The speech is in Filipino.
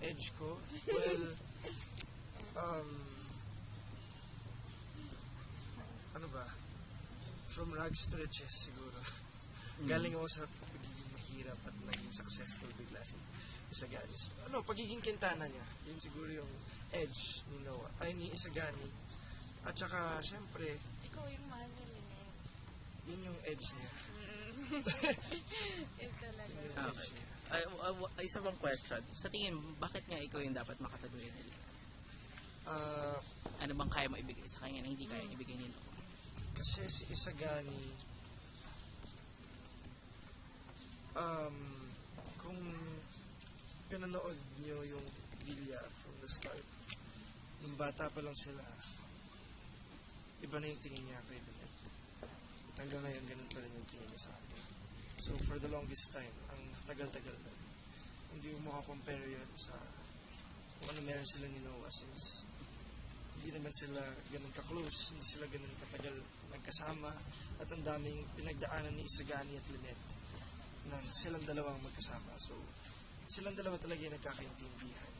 edge ko? Well, ano ba? From rags to riches siguro. Galing ako sa pagiging mahirap at naging successful bigla si Isagani. Pagiging Quintana niya, yun siguro yung edge ni Noah, ay ni Isagani. At saka, syempre, Ikaw yung mahal ni Lynette. yun yung edge niya. Ito talaga. Yun yung Okay. edge niya. Isa bang question? Sa tingin mo, bakit nga ikaw yung dapat makataguyod nila? Ano bang kaya mo ibigay sa kanya na hindi kaya ibigay nila? Kasi si Isagani, kung pinanood nyo yung Villa from the start, nung bata pa lang sila, iba na yung tingin niya kay Lynette. At hanggang ngayon, ganun pa rin yung tingin niya sa akin. So, for the longest time, ang tagal-tagal na, hindi mo makakompare yun sa kung ano meron sila ni Noah since hindi naman sila ganun ka-close, hindi sila ganun katagal magkasama at ang daming pinagdaanan ni Isagani at Lynette na silang dalawang magkasama. So, silang dalawa talaga yung nagkakaintindihan.